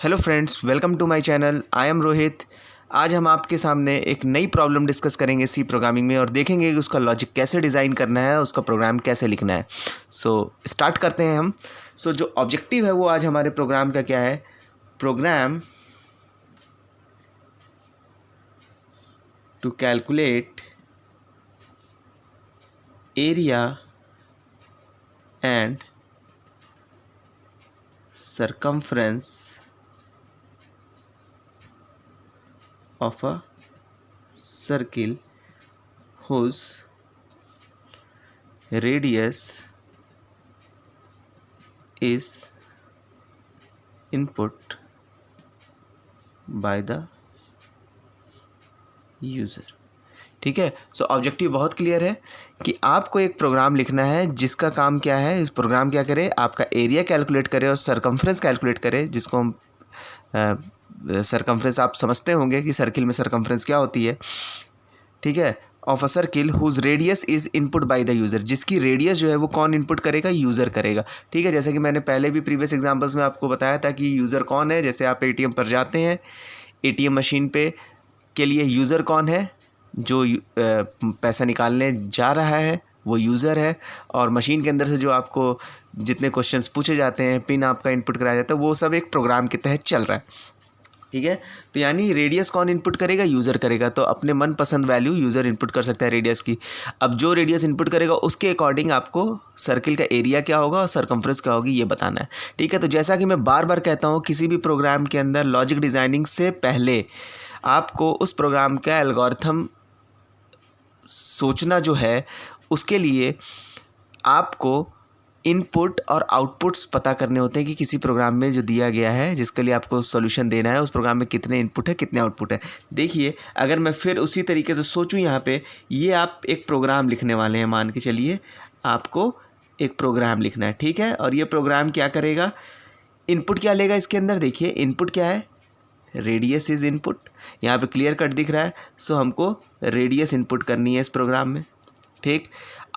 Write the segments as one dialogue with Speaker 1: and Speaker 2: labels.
Speaker 1: Hello friends, welcome to my channel. I am Rohit. आज हम आपके सामने एक नई प्रॉब्लम डिस्कस करेंगे सी प्रोग्रामिंग में और देखेंगे कि उसका लॉजिक कैसे डिज़ाइन करना है, उसका प्रोग्राम कैसे लिखना है। स्टार्ट करते हैं हम। जो ऑब्जेक्टिव है वो आज हमारे प्रोग्राम का क्या है? Program to calculate area and circumference of a circle whose radius is input by the user। ठीक है। ऑब्जेक्टिव बहुत क्लियर है कि आपको एक प्रोग्राम लिखना है जिसका काम क्या है। इस प्रोग्राम क्या करे? आपका एरिया कैलकुलेट करे और सरकमफ्रेंस कैलकुलेट करे, जिसको हम सरकमफ्रेंस आप समझते होंगे कि सर्किल में सरकमफ्रेंस क्या होती है। ठीक है। Of a circle whose radius is input by the user, जिसकी रेडियस जो है वो कौन इनपुट करेगा? यूज़र करेगा। ठीक है। जैसे कि मैंने पहले भी प्रीवियस एग्जांपल्स में आपको बताया था कि यूज़र कौन है। जैसे आप एटीएम पर जाते हैं, एटीएम मशीन पे के लिए यूज़र कौन है? जो पैसा निकालने जा रहा है वो यूज़र है, और मशीन के अंदर से जो आपको जितने क्वेश्चंस पूछे जाते हैं, पिन आपका इनपुट कराया जाता है, वो सब एक प्रोग्राम के तहत चल रहा है। ठीक है। तो यानी रेडियस कौन इनपुट करेगा? यूज़र करेगा। तो अपने मनपसंद वैल्यू यूज़र इनपुट कर सकता है रेडियस की। अब जो रेडियस इनपुट करेगा उसके अकॉर्डिंग आपको सर्किल का एरिया क्या होगा और सरकमफ्रेंस क्या होगी ये बताना है। ठीक है। तो जैसा कि मैं बार बार कहता हूँ, किसी भी प्रोग्राम के अंदर लॉजिक डिज़ाइनिंग से पहले आपको उस प्रोग्राम का एल्गोरिथम सोचना जो है, उसके लिए आपको इनपुट और आउटपुट्स पता करने होते हैं कि किसी प्रोग्राम में जो दिया गया है, जिसके लिए आपको सॉल्यूशन देना है, उस प्रोग्राम में कितने इनपुट है, कितने आउटपुट है। देखिए, अगर मैं फिर उसी तरीके से सोचूं, यहाँ पे ये आप एक प्रोग्राम लिखने वाले हैं। मान के चलिए आपको एक प्रोग्राम लिखना है। ठीक है। और ये प्रोग्राम क्या करेगा? इनपुट क्या लेगा इसके अंदर? देखिए, इनपुट क्या है? Radius is input. यहाँ पे क्लियर कट दिख रहा है। हमको रेडियस इनपुट करनी है इस प्रोग्राम में। ठीक।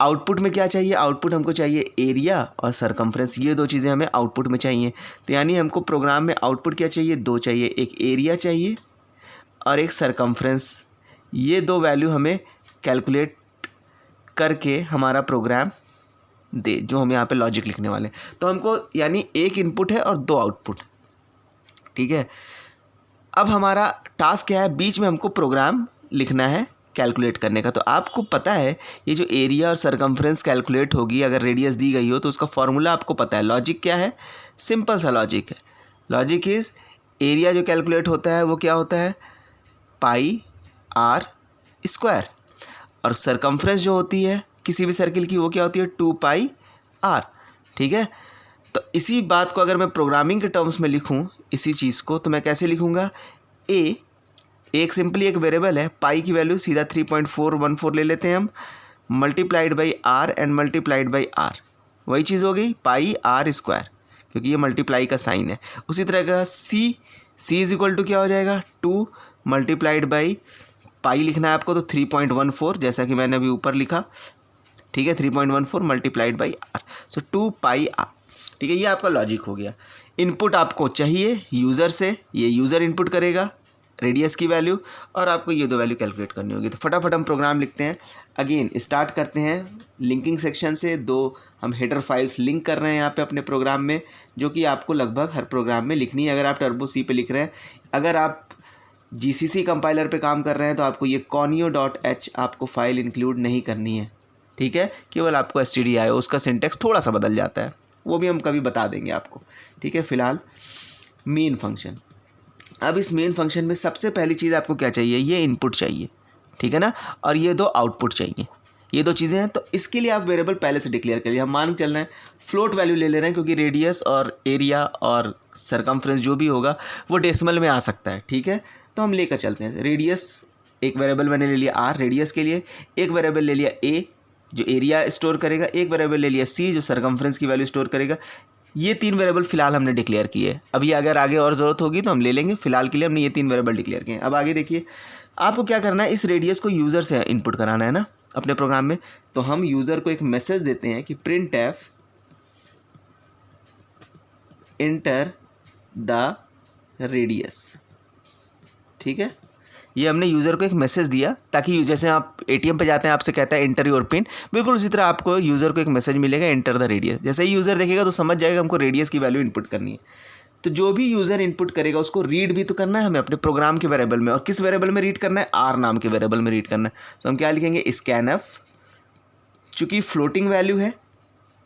Speaker 1: आउटपुट में क्या चाहिए? आउटपुट हमको चाहिए एरिया और सरकमफ्रेंस। ये दो चीज़ें हमें आउटपुट में चाहिए। तो यानी हमको प्रोग्राम में आउटपुट क्या चाहिए? दो चाहिए, एक एरिया चाहिए और एक सरकमफ्रेंस। ये दो वैल्यू हमें कैलकुलेट करके हमारा प्रोग्राम दे, जो हम यहाँ पे लॉजिक लिखने वाले हैं। तो हमको यानी एक इनपुट है और दो आउटपुट। ठीक है। अब हमारा टास्क क्या है? बीच में हमको प्रोग्राम लिखना है कैलकुलेट करने का। तो आपको पता है ये जो एरिया और सरकमफ्रेंस कैलकुलेट होगी, अगर रेडियस दी गई हो तो उसका फॉर्मूला आपको पता है। लॉजिक क्या है? सिंपल सा लॉजिक है। लॉजिक इज़, एरिया जो कैलकुलेट होता है वो क्या होता है? पाई आर स्क्वायर। और सरकमफ्रेंस जो होती है किसी भी सर्किल की, वो क्या होती है? 2 पाई आर। ठीक है। तो इसी बात को अगर मैं प्रोग्रामिंग के टर्म्स में लिखूं, इसी चीज़ को, तो मैं कैसे लिखूंगा? एक सिंपली एक वेरिएबल है, पाई की वैल्यू सीधा 3.414 ले लेते हैं हम, multiplied by R and multiplied by R. वही चीज़ हो गई पाई आर स्क्वायर, क्योंकि ये मल्टीप्लाई का साइन है। उसी तरह का सी इज इक्वल टू क्या हो जाएगा? 2 मल्टीप्लाइड बाई पाई लिखना है आपको, तो 3.14, जैसा कि मैंने अभी ऊपर लिखा। ठीक है। 3.14 multiplied by R, 2 pi R. ठीक है। ये आपका लॉजिक हो गया। इनपुट आपको चाहिए यूज़र से, ये यूज़र इनपुट करेगा रेडियस की वैल्यू, और आपको ये दो वैल्यू कैलकुलेट करनी होगी। तो फटाफट हम प्रोग्राम लिखते हैं। अगेन स्टार्ट करते हैं लिंकिंग सेक्शन से। दो हम हेडर फाइल्स लिंक कर रहे हैं यहाँ पे अपने प्रोग्राम में, जो कि आपको लगभग हर प्रोग्राम में लिखनी है अगर आप टर्बो सी पे लिख रहे हैं। अगर आप GCC कंपाइलर पे काम कर रहे हैं तो आपको ये conio.h आपको फाइल इंक्लूड नहीं करनी है। ठीक है। केवल आपको stdio, उसका सिंटेक्स थोड़ा सा बदल जाता है, वो भी हम कभी बता देंगे आपको। ठीक है। फिलहाल मेन फंक्शन। अब इस मेन फंक्शन में सबसे पहली चीज़ आपको क्या चाहिए? ये इनपुट चाहिए। ठीक है ना। और ये दो आउटपुट चाहिए। ये दो चीज़ें हैं। तो इसके लिए आप वेरिएबल पहले से डिक्लेयर करिए। हम मान चल रहे हैं फ्लोट वैल्यू ले ले रहे हैं, क्योंकि रेडियस और एरिया और सरकमफ्रेंस जो भी होगा वो डेसिमल में आ सकता है। ठीक है। तो हम लेकर चलते हैं। रेडियस एक वेरिएबल मैंने ले लिया आर रेडियस के लिए, एक वेरिएबल ले लिया ए जो एरिया स्टोर करेगा, एक वेरिएबल ले लिया सी जो सरकमफ्रेंस की वैल्यू स्टोर करेगा। ये 3 वेरिएबल फिलहाल हमने डिक्लेयर किए। अभी अगर आगे और ज़रूरत होगी तो हम ले लेंगे। फिलहाल के लिए हमने ये 3 वेरिएबल डिक्लेयर किए हैं। अब आगे देखिए, आपको क्या करना है? इस रेडियस को यूज़र से इनपुट कराना है ना अपने प्रोग्राम में। तो हम यूज़र को एक मैसेज देते हैं कि print F enter the radius. ठीक है, ये हमने यूज़र को एक मैसेज दिया ताकि जैसे आप एटीएम पे जाते हैं आपसे कहता है एंटर योर पिन, बिल्कुल उसी तरह आपको यूज़र को एक मैसेज मिलेगा एंटर द रेडियस। जैसे ही यूज़र देखेगा तो समझ जाएगा हमको रेडियस की वैल्यू इनपुट करनी है। तो जो भी यूज़र इनपुट करेगा उसको रीड भी तो करना है हमें अपने प्रोग्राम के वेरिएबल में, और किस वेरिएबल में रीड करना है, आर नाम के वेरिएबल में रीड करना है। तो हम क्या लिखेंगे, स्कैनफ, चूँकि फ्लोटिंग वैल्यू है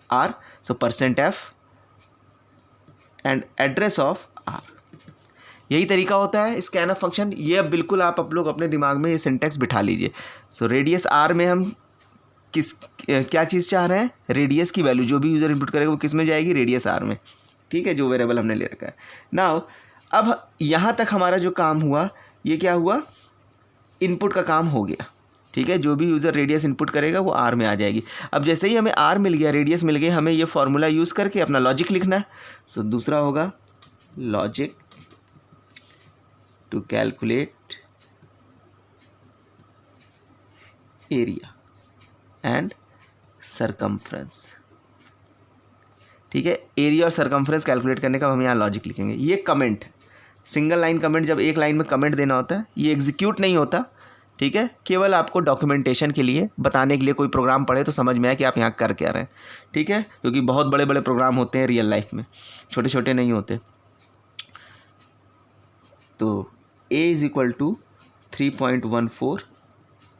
Speaker 1: R, so %f and address of R. यही तरीका होता है स्कैनफ फंक्शन। ये अब बिल्कुल आप लोग अपने दिमाग में ये सिंटैक्स बिठा लीजिए। सो रेडियस आर में हम क्या चीज़ चाह रहे हैं, रेडियस की वैल्यू जो भी यूज़र इनपुट करेगा वो किस में जाएगी, रेडियस आर में। ठीक है, जो वेरिएबल हमने ले रखा है। नाउ अब यहाँ तक हमारा जो काम हुआ, ये क्या हुआ, इनपुट का काम हो गया। ठीक है, जो भी यूज़र रेडियस इनपुट करेगा वो आर में आ जाएगी। अब जैसे ही हमें आर मिल गया, रेडियस मिल गई, हमें ये फॉर्मूला यूज़ करके अपना लॉजिक लिखना है। सो दूसरा होगा logic to calculate area and circumference. ठीक है, एरिया और सरकमफ्रेंस कैलकुलेट करने का हम यहाँ लॉजिक लिखेंगे। ये कमेंट, सिंगल लाइन कमेंट, जब एक लाइन में कमेंट देना होता है ये एग्जीक्यूट नहीं होता। ठीक है, केवल आपको डॉक्यूमेंटेशन के लिए बताने के लिए, कोई प्रोग्राम पढ़े तो समझ में आए कि आप यहाँ कर क्या रहे हैं। ठीक है, क्योंकि बहुत बड़े बड़े प्रोग्राम होते हैं रियल लाइफ में, छोटे छोटे नहीं होते। तो a = 3.14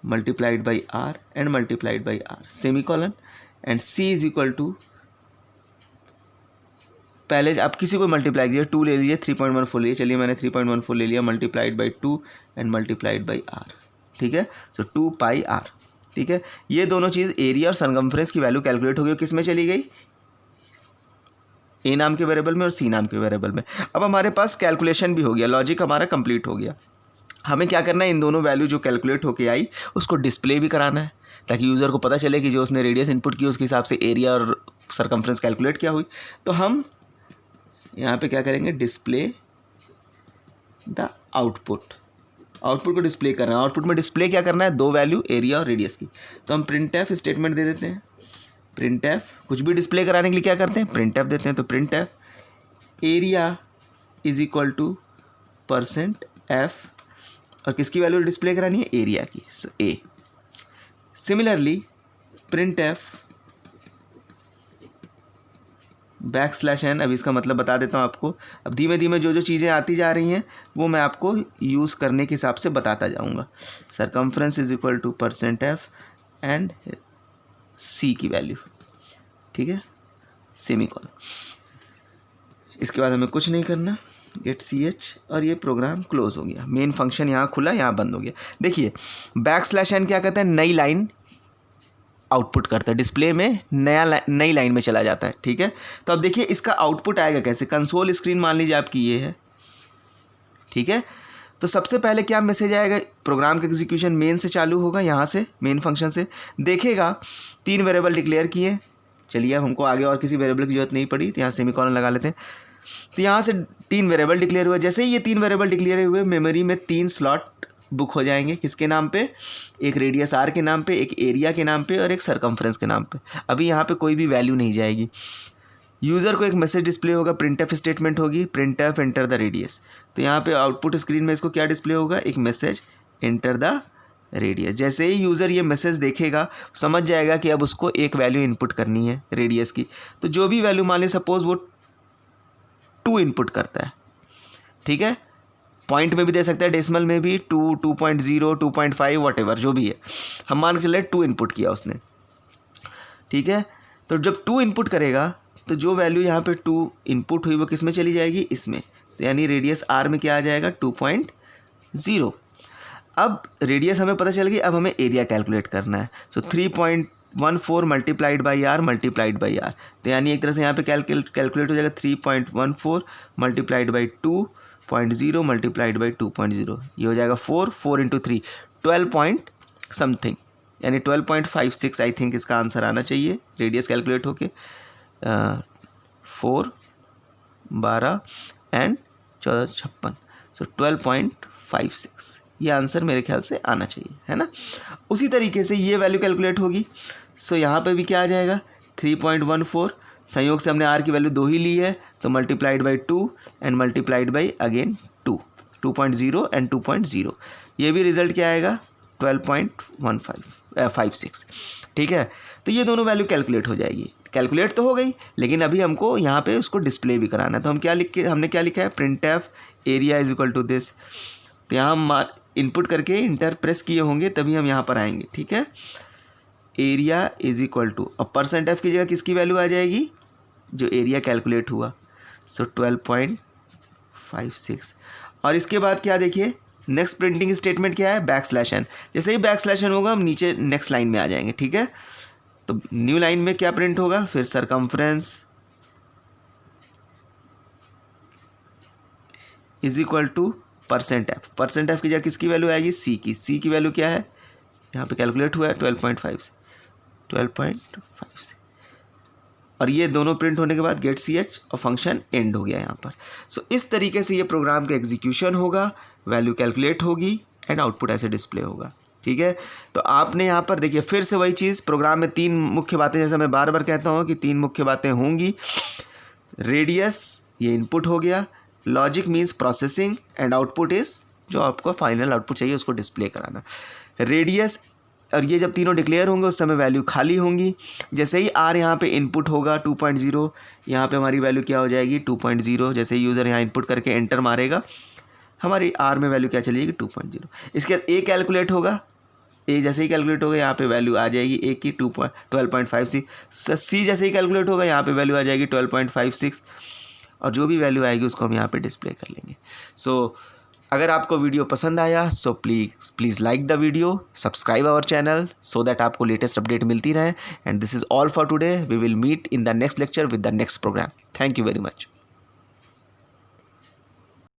Speaker 1: multiplied by r and multiplied by r semicolon, and c = पहले आप किसी को मल्टीप्लाई कीजिए, 2 ले लीजिए, 3.14 लीजिए, चलिए मैंने 3.14 ले लिया, multiplied by 2 and multiplied by r। ठीक है, सो 2πr। ठीक है, ये दोनों चीज़ एरिया और सरकमफ्रेंस की वैल्यू कैलकुलेट हो गई, किस में चली गई, ए नाम के वेरिएबल में और सी नाम के वेरिएबल में। अब हमारे पास कैलकुलेशन भी हो गया, लॉजिक हमारा कंप्लीट हो गया। हमें क्या करना है, इन दोनों वैल्यू जो कैलकुलेट होके आई उसको डिस्प्ले भी कराना है, ताकि यूज़र को पता चले कि जो उसने रेडियस इनपुट की उसके हिसाब से एरिया और सरकमफ्रेंस कैलकुलेट क्या हुई। तो हम यहाँ पे क्या करेंगे, डिस्प्ले द आउटपुट। आउटपुट को डिस्प्ले करना है। आउटपुट में डिस्प्ले क्या करना है, 2 वैल्यू, एरिया और रेडियस की। तो हम printf स्टेटमेंट दे देते हैं। printf कुछ भी डिस्प्ले कराने के लिए क्या करते हैं, printf देते हैं। तो printf एरिया = %f, और किसकी वैल्यू डिस्प्ले करानी है, एरिया की, सो a। सिमिलरली printf \n, अब इसका मतलब बता देता हूँ आपको। अब धीमे धीमे जो जो चीज़ें आती जा रही हैं वो मैं आपको यूज़ करने के हिसाब से बताता जाऊँगा। सरकमफ्रेंस = %f एंड c की वैल्यू। ठीक है, सेमीकोलन। इसके बाद हमें कुछ नहीं करना, गेट ch, और ये प्रोग्राम क्लोज हो गया। मेन फंक्शन यहाँ खुला, यहाँ बंद हो गया। देखिए \n क्या कहता है, नई लाइन आउटपुट करता है, डिस्प्ले में नई लाइन में चला जाता है। ठीक है, तो अब देखिए इसका आउटपुट आएगा कैसे, कंसोल स्क्रीन मान लीजिए आपकी ये है। ठीक है, तो सबसे पहले क्या मैसेज आएगा, प्रोग्राम का एग्जीक्यूशन मेन से चालू होगा, यहाँ से मेन फंक्शन से देखेगा 3 वेरिएबल डिक्लेयर किए। चलिए अब हमको आगे और किसी वेरिएबल की जरूरत नहीं पड़ी, तो यहाँ सेमीकोलन लगा लेते हैं। तो यहाँ से 3 वेरिएबल डिक्लेयर हुए। जैसे ही ये 3 वेरिएबल डिक्लेयर हुए, मेमोरी में 3 स्लॉट बुक हो जाएंगे, किसके नाम पे, एक रेडियस आर के नाम पे, एक एरिया के नाम पे, और एक सरकमफ्रेंस के नाम पे। अभी यहाँ पे कोई भी वैल्यू नहीं जाएगी। यूज़र को एक मैसेज डिस्प्ले होगा, printf स्टेटमेंट होगी, printf एंटर द रेडियस। तो यहाँ पे आउटपुट स्क्रीन में इसको क्या डिस्प्ले होगा, एक मैसेज एंटर द रेडियस। जैसे ही यूज़र ये मैसेज देखेगा समझ जाएगा कि अब उसको एक वैल्यू इनपुट करनी है रेडियस की। तो जो भी वैल्यू मान ली, सपोज वो 2 इनपुट करता है। ठीक है, पॉइंट में भी दे सकता है, डेसिमल में भी, 2, 2.0, 2.5, वॉटेवर जो भी है। हम मान के चले 2 इनपुट किया उसने। ठीक है, तो जब 2 इनपुट करेगा तो जो वैल्यू यहाँ पे 2 इनपुट हुई वो किस में चली जाएगी, इसमें। तो यानी रेडियस आर में क्या आ जाएगा, 2.0। अब रेडियस हमें पता चल गई, अब हमें एरिया कैलकुलेट करना है। So 3.14 multiplied by R multiplied by R. तो यानी एक तरह से यहाँ पे कैलकुलेट हो जाएगा 3.14 मल्टीप्लाइड बाई 2.0 मल्टीप्लाइड बाई 2.0। ये हो जाएगा 4 इंटू 3 12 पॉइंट समथिंग, यानी 12.56 आई थिंक इसका आंसर आना चाहिए रेडियस कैलकुलेट होके। 4, 12 एंड 14, 56, सो 12.56 ये आंसर मेरे ख्याल से आना चाहिए, है ना। उसी तरीके से ये वैल्यू कैलकुलेट होगी। सो यहाँ पे भी क्या आ जाएगा, 3.14 संयोग से हमने आर की वैल्यू 2 ही ली है, तो multiplied by 2 and multiplied by again 2.0 and 2.0, ये भी रिजल्ट क्या आएगा 12.56। ठीक है, तो ये दोनों वैल्यू कैलकुलेट हो जाएगी। कैलकुलेट तो हो गई, लेकिन अभी हमको यहाँ पे उसको डिस्प्ले भी कराना है। तो हम हमने क्या लिखा है, printf area is equal to this. तो यहाँ हम इनपुट करके इंटर प्रेस किए होंगे तभी हम यहाँ पर आएंगे। ठीक है, एरिया इज इक्वल टू, अब परसेंट एफ की जगह किसकी वैल्यू आ जाएगी, जो एरिया कैलकुलेट हुआ, सो 12.56। और इसके बाद क्या देखिए, नेक्स्ट प्रिंटिंग स्टेटमेंट क्या है, बैकस्लैश n। जैसे ही बैकस्लैश n होगा हम नीचे नेक्स्ट लाइन में आ जाएंगे। ठीक है, तो न्यू लाइन में क्या प्रिंट होगा, फिर circumference is equal two percent F. Percent F की जगह किसकी वैल्यू आएगी, सी की। सी की वैल्यू क्या है, यहाँ पे कैलकुलेट हुआ है 12.5 से। और ये दोनों प्रिंट होने के बाद गेट सी एच और फंक्शन एंड हो गया यहाँ पर। सो इस तरीके से ये प्रोग्राम का एग्जीक्यूशन होगा, वैल्यू कैलकुलेट होगी एंड आउटपुट ऐसे डिस्प्ले होगा। ठीक है, तो आपने यहाँ पर देखिए फिर से वही चीज़, प्रोग्राम में 3 मुख्य बातें, जैसा मैं बार बार कहता हूँ कि 3 मुख्य बातें होंगी। रेडियस ये इनपुट हो गया, logic means processing and output is जो आपको फाइनल आउटपुट चाहिए उसको डिस्प्ले कराना। रेडियस और ये जब तीनों डिक्लेयर होंगे उस समय वैल्यू खाली होंगी। जैसे ही आर यहाँ पे इनपुट होगा 2.0, यहाँ पे हमारी वैल्यू क्या हो जाएगी 2.0। जैसे ही यूज़र यहाँ इनपुट करके एंटर मारेगा हमारी आर में वैल्यू क्या चली जाएगी 2.0। इसके बाद ए कैलकुलेट होगा, ए जैसे ही कैलकुलेट होगा यहाँ पे वैल्यू आ जाएगी ए की 12.56। सी जैसे ही कैलकुलेट होगा यहाँ पे वैल्यू आ जाएगी 12.56, और जो भी वैल्यू आएगी उसको हम यहाँ पे डिस्प्ले कर लेंगे। सो अगर आपको वीडियो पसंद आया so please like the video, subscribe our channel so that आपको लेटेस्ट अपडेट मिलती रहे। And this is all for today, we will meet in the next lecture with the next program. Thank you very much.